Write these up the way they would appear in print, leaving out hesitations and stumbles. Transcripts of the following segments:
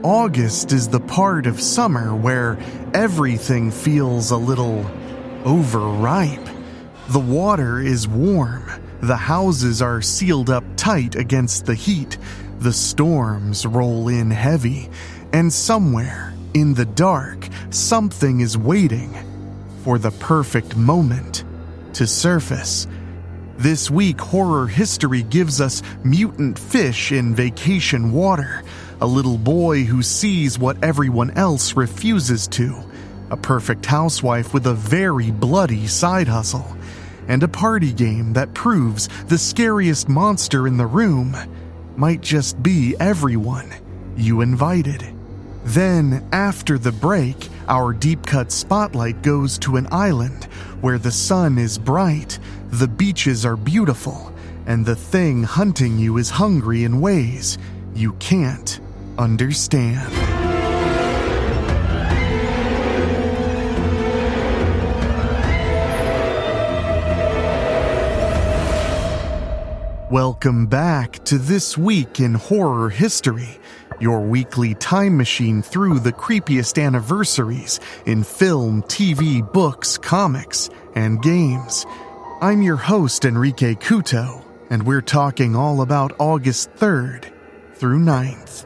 August is the part of summer where everything feels a little overripe. The water is warm, the houses are sealed up tight against the heat, the storms roll in heavy, and somewhere in the dark, something is waiting for the perfect moment to surface. This week, horror history gives us mutant fish in vacation water, a little boy who sees what everyone else refuses to, a perfect housewife with a very bloody side hustle, and a party game that proves the scariest monster in the room might just be everyone you invited. Then, after the break, our deep-cut spotlight goes to an island where the sun is bright, the beaches are beautiful, and the thing hunting you is hungry in ways you can't understand. Welcome back to This Week in Horror History, your weekly time machine through the creepiest anniversaries in film, TV, books, comics, and games. I'm your host, Enrique Couto, and we're talking all about August 3rd through 9th.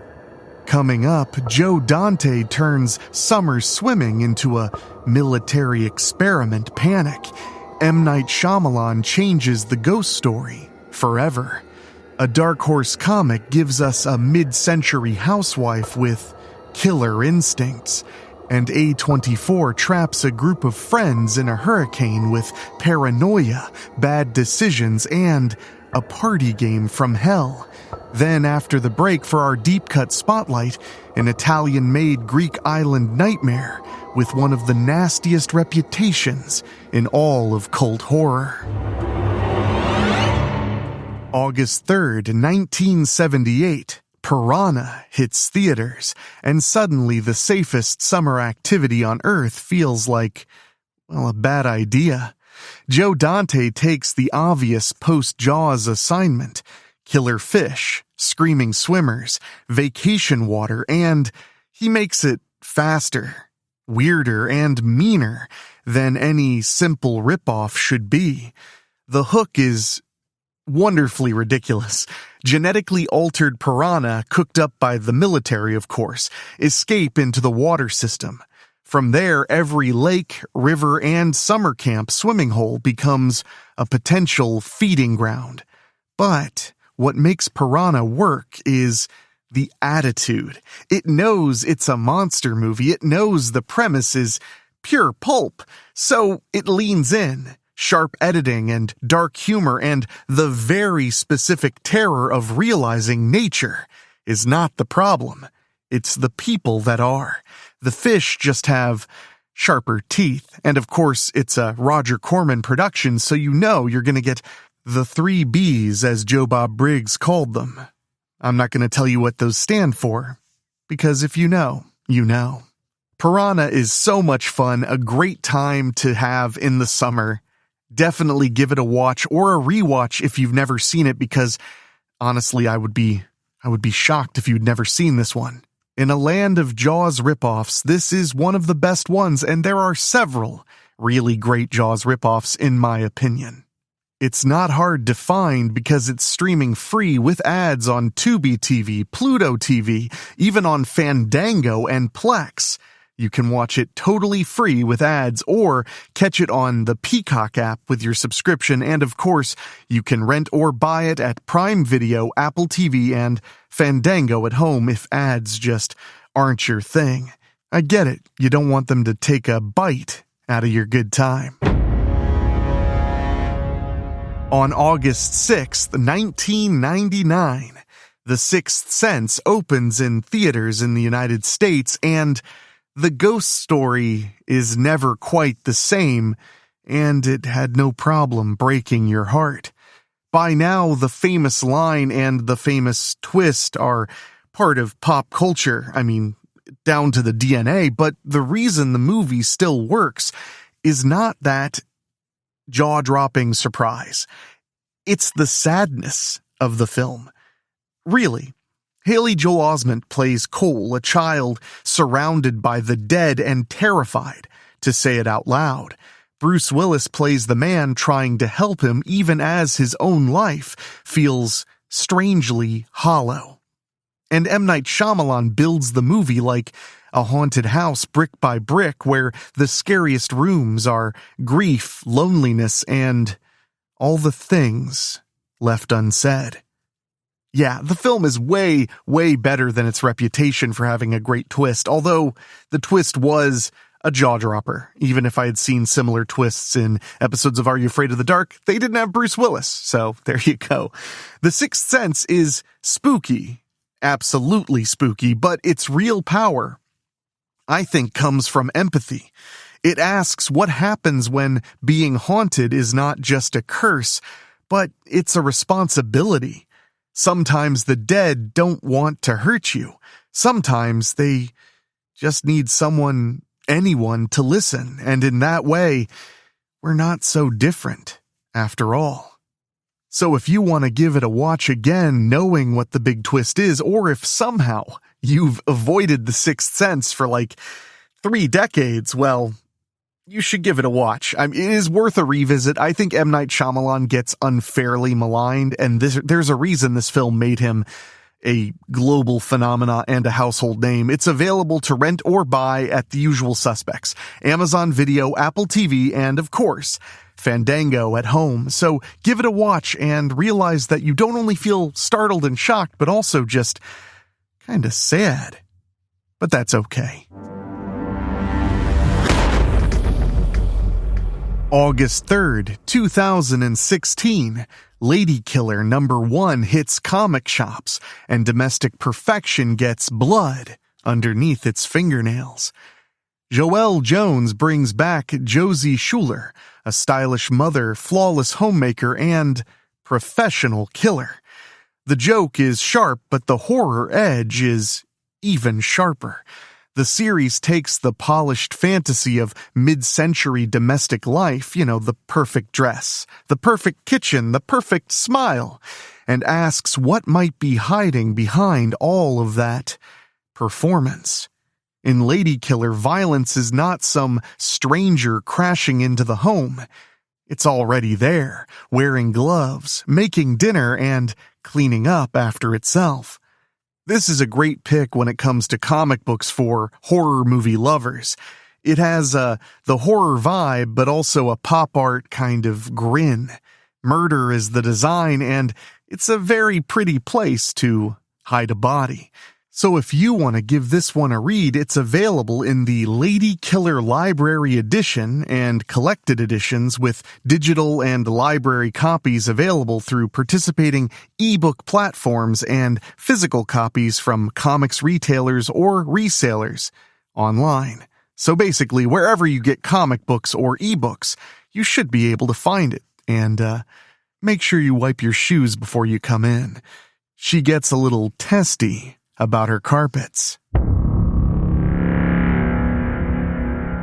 Coming up, Dante turns summer swimming into a military experiment panic. M. Night Shyamalan changes the ghost story forever. A Dark Horse comic gives us a mid-century housewife with killer instincts, and A24 traps a group of friends in a hurricane with paranoia, bad decisions, and a party game from hell. Then, after the break for our deep-cut spotlight, an Italian-made Greek island nightmare with one of the nastiest reputations in all of cult horror. August 3rd, 1978, Piranha hits theaters, and suddenly the safest summer activity on Earth feels like, well, a bad idea. Dante takes the obvious post-Jaws assignment: killer fish, screaming swimmers, vacation water, and he makes it faster, weirder, and meaner than any simple ripoff should be. The hook is wonderfully ridiculous. Genetically altered piranha, cooked up by the military, of course, escape into the water system. From there, every lake, river, and summer camp swimming hole becomes a potential feeding ground. But what makes Piranha work is the attitude. It knows it's a monster movie. It knows the premise is pure pulp, so it leans in. Sharp editing and dark humor and the very specific terror of realizing nature is not the problem. It's the people that are. The fish just have sharper teeth. And of course, it's a Roger Corman production, so you know you're going to get the 3 Bs, as Joe Bob Briggs called them. I'm not going to tell you what those stand for, because if you know, you know. Piranha is so much fun, a great time to have in the summer. Definitely give it a watch or a rewatch if you've never seen it, because honestly, I would be shocked if you'd never seen this one. In a land of Jaws ripoffs, this is one of the best ones, and there are several really great Jaws ripoffs in my opinion. It's not hard to find because it's streaming free with ads on Tubi TV, Pluto TV, even on Fandango and Plex. You can watch it totally free with ads or catch it on the Peacock app with your subscription, and of course, you can rent or buy it at Prime Video, Apple TV, and Fandango at home if ads just aren't your thing. I get it, you don't want them to take a bite out of your good time. On August 6th, 1999, The Sixth Sense opens in theaters in the United States, and the ghost story is never quite the same, and it had no problem breaking your heart. By now, the famous line and the famous twist are part of pop culture, down to the DNA, but the reason the movie still works is not that jaw-dropping surprise. It's the sadness of the film. Really, Haley Joel Osment plays Cole, a child surrounded by the dead and terrified to say it out loud. Bruce Willis plays the man trying to help him even as his own life feels strangely hollow. And M. Night Shyamalan builds the movie like a haunted house brick by brick where the scariest rooms are grief, loneliness, and all the things left unsaid. Yeah, the film is way, way better than its reputation for having a great twist, although the twist was a jaw-dropper. Even if I had seen similar twists in episodes of Are You Afraid of the Dark, they didn't have Bruce Willis, so there you go. The Sixth Sense is spooky, absolutely spooky, but its real power, I think, comes from empathy. It asks what happens when being haunted is not just a curse, but it's a responsibility. Sometimes the dead don't want to hurt you. Sometimes they just need anyone to listen, and in that way, we're not so different, after all. So if you want to give it a watch again, knowing what the big twist is, or if somehow you've avoided The Sixth Sense for like 3 decades, well, you should give it a watch. It is worth a revisit. I think M. Night Shyamalan gets unfairly maligned, and there's a reason this film made him a global phenomena and a household name. It's available to rent or buy at the usual suspects: Amazon Video, Apple TV, and of course, Fandango at home. So give it a watch and realize that you don't only feel startled and shocked, but also just kind of sad. But that's okay. August 3rd, 2016, Lady Killer #1 hits comic shops, and Domestic Perfection gets blood underneath its fingernails. Joëlle Jones brings back Josie Schuler, a stylish mother, flawless homemaker, and professional killer. The joke is sharp, but the horror edge is even sharper. The series takes the polished fantasy of mid-century domestic life, the perfect dress, the perfect kitchen, the perfect smile, and asks what might be hiding behind all of that performance. In Lady Killer, violence is not some stranger crashing into the home. It's already there, wearing gloves, making dinner, and cleaning up after itself. This is a great pick when it comes to comic books for horror movie lovers. It has the horror vibe, but also a pop art kind of grin. Murder is the design, and it's a very pretty place to hide a body. So if you want to give this one a read, it's available in the Lady Killer Library Edition and collected editions with digital and library copies available through participating ebook platforms and physical copies from comics retailers or resellers online. So basically, wherever you get comic books or ebooks, you should be able to find it. And make sure you wipe your shoes before you come in. She gets a little testy about her carpets.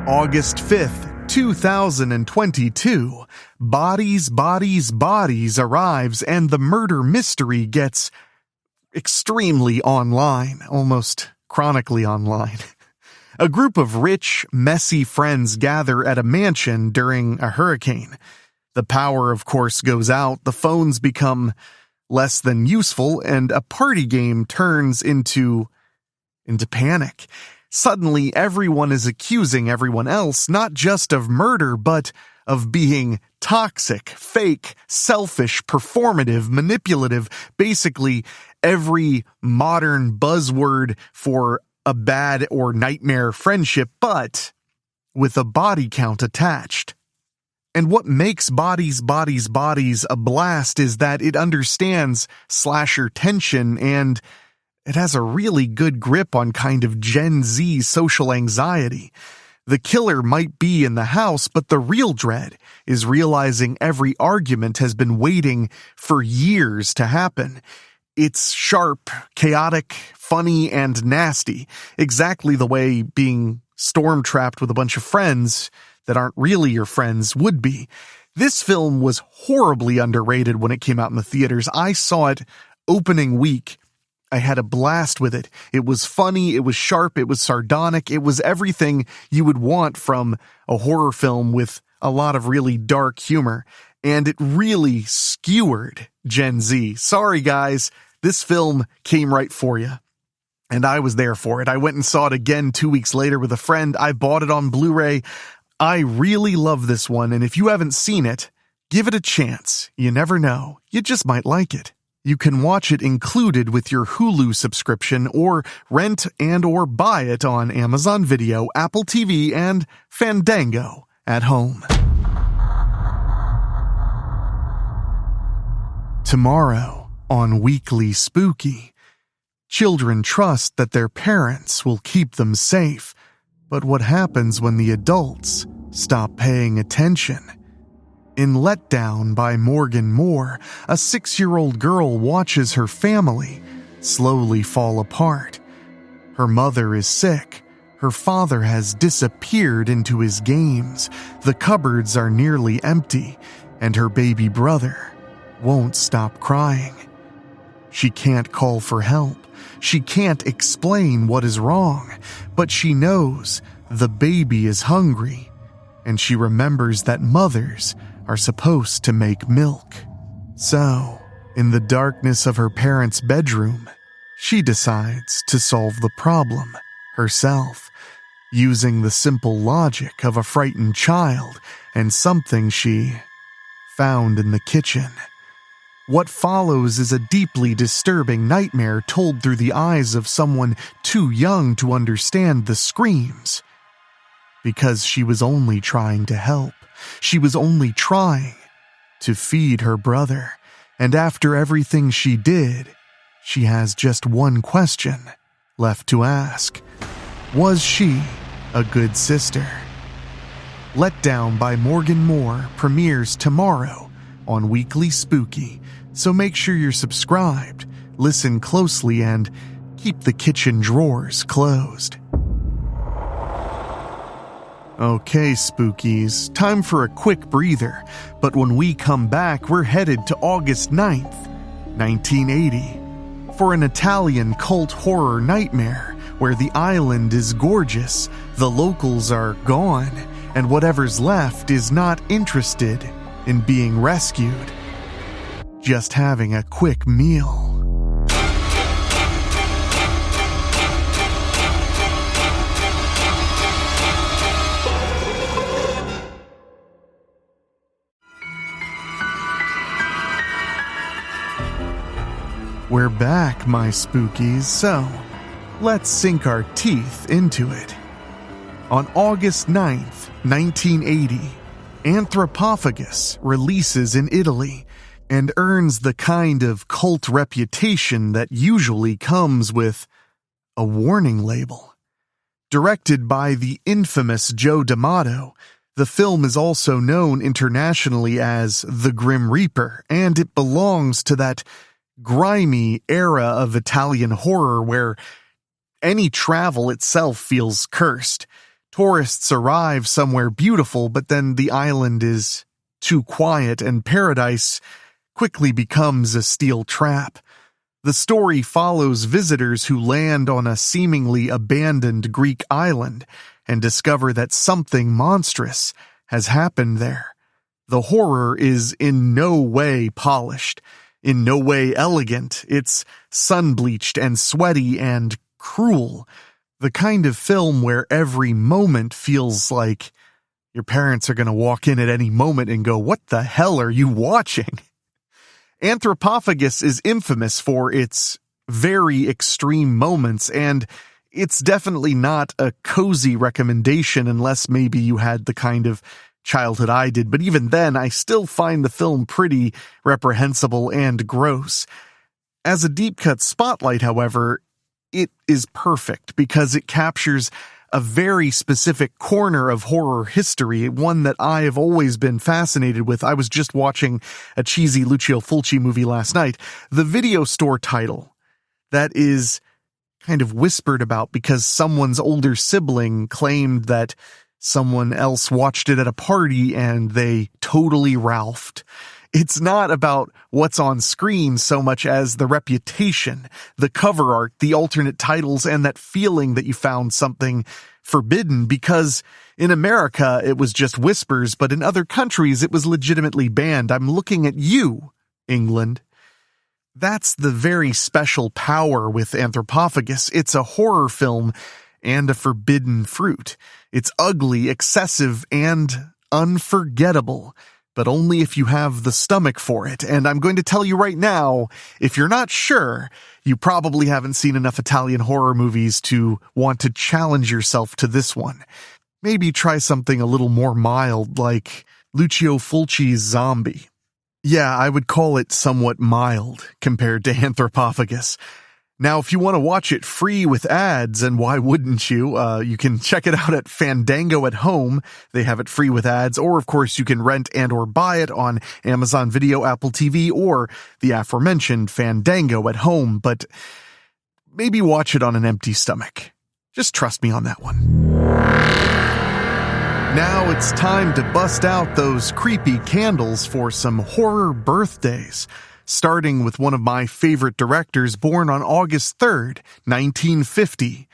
August 5th, 2022, Bodies arrives, and the murder mystery gets extremely online, almost chronically online. A group of rich, messy friends gather at a mansion during a hurricane. The power, of course, goes out, the phones become less than useful, and a party game turns into panic. Suddenly, everyone is accusing everyone else, not just of murder, but of being toxic, fake, selfish, performative, manipulative, basically every modern buzzword for a bad or nightmare friendship, but with a body count attached. And what makes Bodies a blast is that it understands slasher tension, and it has a really good grip on kind of Gen Z social anxiety. The killer might be in the house, but the real dread is realizing every argument has been waiting for years to happen. It's sharp, chaotic, funny, and nasty, exactly the way being storm-trapped with a bunch of friends that aren't really your friends would be. This film was horribly underrated when it came out in the theaters. I saw it opening week I had a blast with it. It was funny, it was sharp, it was sardonic, it was everything you would want from a horror film with a lot of really dark humor. And it really skewered Gen Z. Sorry guys, this film came right for you. And I was there for it. I went and saw it again 2 weeks later with a friend. I bought it on Blu-ray. I really love this one, and if you haven't seen it, give it a chance. You never know. You just might like it. You can watch it included with your Hulu subscription or rent and or buy it on Amazon Video, Apple TV, and Fandango at home. Tomorrow on Weekly Spooky, children trust that their parents will keep them safe, but what happens when the adults stop paying attention? In Let Down by Morgan Moore, a 6-year-old girl watches her family slowly fall apart. Her mother is sick. Her father has disappeared into his games. The cupboards are nearly empty, and her baby brother won't stop crying. She can't call for help. She can't explain what is wrong, but she knows the baby is hungry, and she remembers that mothers are supposed to make milk. So, in the darkness of her parents' bedroom, she decides to solve the problem herself, using the simple logic of a frightened child and something she found in the kitchen. What follows is a deeply disturbing nightmare told through the eyes of someone too young to understand the screams. Because she was only trying to help. She was only trying to feed her brother. And after everything she did, she has just one question left to ask. Was she a good sister? Let Down by Morgan Moore premieres tomorrow on Weekly Spooky. So make sure you're subscribed, listen closely, and keep the kitchen drawers closed. Okay, Spookies, time for a quick breather, but when we come back, we're headed to August 9th, 1980, for an Italian cult horror nightmare where the island is gorgeous, the locals are gone, and whatever's left is not interested in being rescued. Just having a quick meal. We're back, my spookies, so let's sink our teeth into it. On August 9th, 1980, Antropophagus releases in Italy and earns the kind of cult reputation that usually comes with a warning label. Directed by the infamous Joe D'Amato, the film is also known internationally as The Grim Reaper, and it belongs to that grimy era of Italian horror where any travel itself feels cursed. Tourists arrive somewhere beautiful, but then the island is too quiet and paradise quickly becomes a steel trap. The story follows visitors who land on a seemingly abandoned Greek island and discover that something monstrous has happened there. The horror is in no way polished, in no way elegant. It's sun-bleached and sweaty and cruel. The kind of film where every moment feels like your parents are going to walk in at any moment and go, "What the hell are you watching?" Antropophagus is infamous for its very extreme moments, and it's definitely not a cozy recommendation unless maybe you had the kind of childhood I did. But even then, I still find the film pretty reprehensible and gross. As a deep-cut spotlight, however, it is perfect because it captures a very specific corner of horror history, one that I have always been fascinated with. I was just watching a cheesy Lucio Fulci movie last night. The video store title that is kind of whispered about because someone's older sibling claimed that someone else watched it at a party and they totally Ralphed. It's not about what's on screen so much as the reputation, the cover art, the alternate titles, and that feeling that you found something forbidden, because in America it was just whispers, but in other countries it was legitimately banned. I'm looking at you, England. That's the very special power with Antropophagus. It's a horror film and a forbidden fruit. It's ugly, excessive, and unforgettable, but only if you have the stomach for it. And I'm going to tell you right now, if you're not sure, you probably haven't seen enough Italian horror movies to want to challenge yourself to this one. Maybe try something a little more mild, like Lucio Fulci's Zombie. Yeah, I would call it somewhat mild compared to Antropophagus. Now, if you want to watch it free with ads, and why wouldn't you? You can check it out at Fandango at Home. They have it free with ads, or of course you can rent and or buy it on Amazon Video, Apple TV, or the aforementioned Fandango at Home, but maybe watch it on an empty stomach. Just trust me on that one. Now it's time to bust out those creepy candles for some horror birthdays. Starting with one of my favorite directors, born on August 3rd, 1950,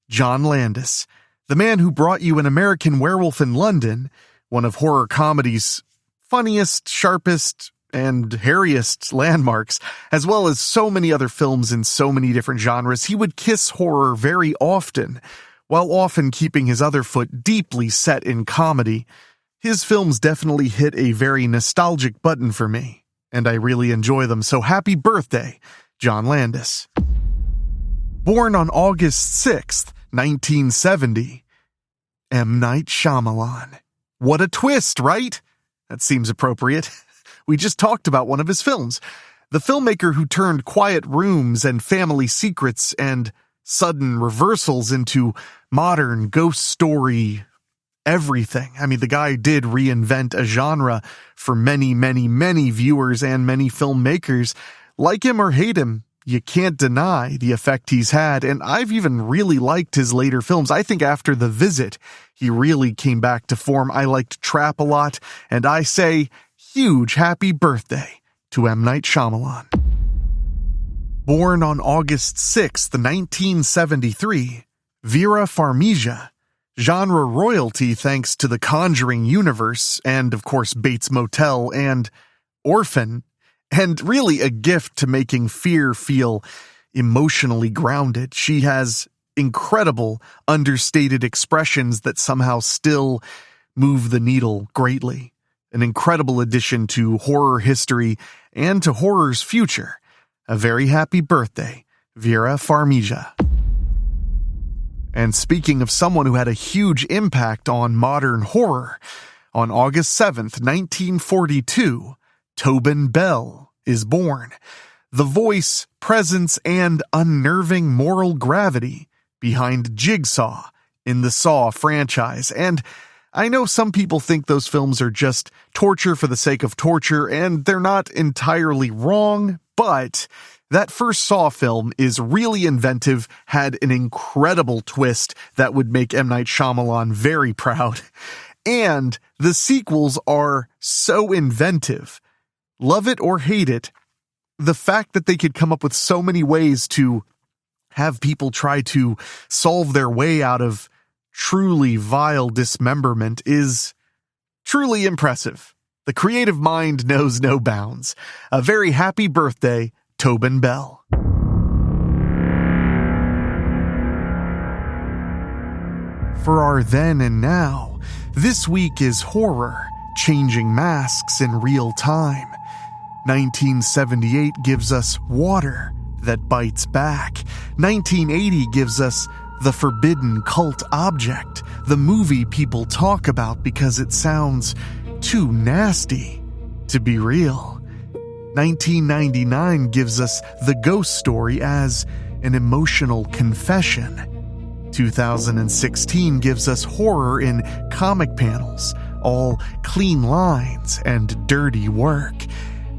John Landis, the man who brought you An American Werewolf in London, one of horror comedy's funniest, sharpest, and hairiest landmarks, as well as so many other films in so many different genres. He would kiss horror very often, while often keeping his other foot deeply set in comedy. His films definitely hit a very nostalgic button for me, and I really enjoy them, so happy birthday, John Landis. Born on August 6th, 1970, M. Night Shyamalan. What a twist, right? That seems appropriate. We just talked about one of his films. The filmmaker who turned Quiet Rooms and Family Secrets and sudden reversals into modern ghost story everything. I mean, the guy did reinvent a genre for many, many, many viewers and many filmmakers. Like him or hate him, you can't deny the effect he's had, and I've even really liked his later films. I think after The Visit, he really came back to form. I liked Trap a lot, and I say huge happy birthday to M. Night Shyamalan. Born on August 6th, 1973, Vera Farmiga. Genre royalty thanks to The Conjuring universe, and of course Bates Motel and Orphan, and really a gift to making fear feel emotionally grounded. She has incredible, understated expressions that somehow still move the needle greatly. An incredible addition to horror history and to horror's future. A very happy birthday, Vera Farmiga. And speaking of someone who had a huge impact on modern horror, on August 7th, 1942, Tobin Bell is born. The voice, presence, and unnerving moral gravity behind Jigsaw in the Saw franchise. And I know some people think those films are just torture for the sake of torture, and they're not entirely wrong, but that first Saw film is really inventive, had an incredible twist that would make M. Night Shyamalan very proud, and the sequels are so inventive. Love it or hate it, the fact that they could come up with so many ways to have people try to solve their way out of truly vile dismemberment is truly impressive. The creative mind knows no bounds. A very happy birthday, Tobin Bell. For our then and now, this week is horror, changing masks in real time. 1978 gives us Water That Bites Back. 1980 gives us The Forbidden Cult Object, the movie people talk about because it sounds too nasty to be real. 1999 gives us The Ghost Story as an emotional confession. 2016 gives us horror in comic panels, all clean lines and dirty work.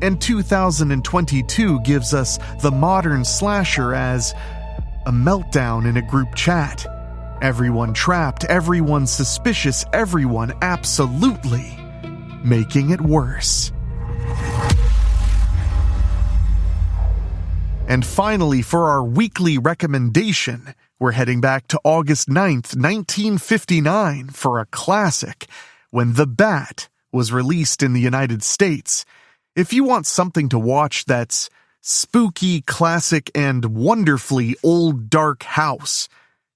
And 2022 gives us the modern slasher as a meltdown in a group chat. Everyone trapped, everyone suspicious, everyone absolutely making it worse. And finally, for our weekly recommendation, we're heading back to August 9th, 1959 for a classic, when The Bat was released in the United States. If you want something to watch that's spooky, classic, and wonderfully old dark house,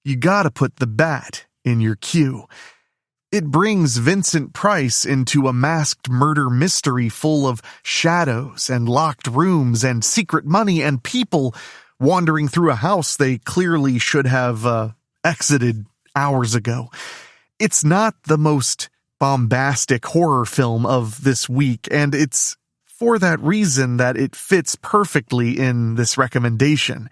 you gotta put The Bat in your queue. It brings Vincent Price into a masked murder mystery full of shadows and locked rooms and secret money and people wandering through a house they clearly should have exited hours ago. It's not the most bombastic horror film of this week, and it's for that reason that it fits perfectly in this recommendation.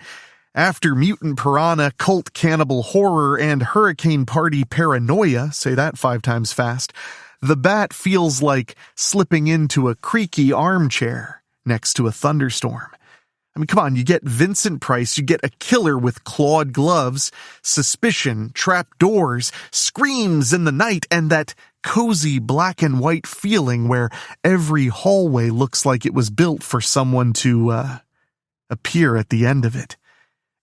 After Mutant Piranha, Cult Cannibal Horror, and Hurricane Party Paranoia, say that 5 times fast, The Bat feels like slipping into a creaky armchair next to a thunderstorm. I mean, come on, you get Vincent Price, you get a killer with clawed gloves, suspicion, trapdoors, screams in the night, and that cozy black and white feeling where every hallway looks like it was built for someone to appear at the end of it.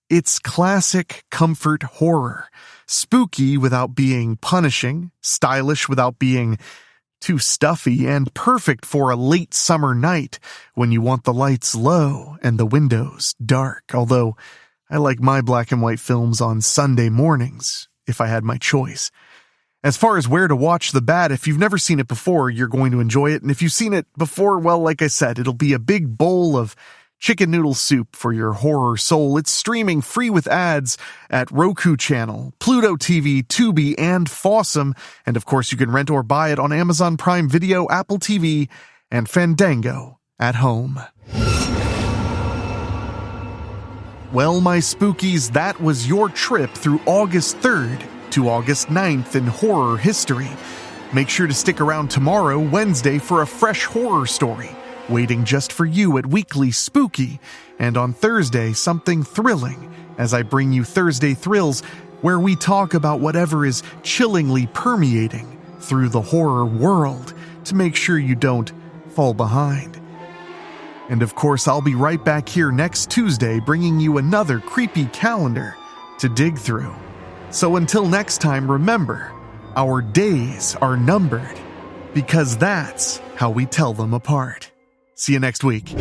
It's classic comfort horror, spooky without being punishing, stylish without being too stuffy, and perfect for a late summer night when you want the lights low and the windows dark, although I like my black and white films on Sunday mornings, if I had my choice. As far as where to watch The Bat, if you've never seen it before, you're going to enjoy it, and if you've seen it before, well, like I said, it'll be a big bowl of chicken noodle soup for your horror soul. It's streaming free with ads at Roku Channel, Pluto TV, Tubi, and Fawsome. And of course, you can rent or buy it on Amazon Prime Video, Apple TV, and Fandango at home. Well, my spookies, that was your trip through August 3rd to August 9th in horror history. Make sure to stick around tomorrow, Wednesday, for a fresh horror story waiting just for you at WeeklySpooky, and on Thursday, something thrilling as I bring you Thursday Thrills, where we talk about whatever is chillingly permeating through the horror world to make sure you don't fall behind. And of course, I'll be right back here next Tuesday bringing you another creepy calendar to dig through. So until next time, remember, our days are numbered, because that's how we tell them apart. See you next week.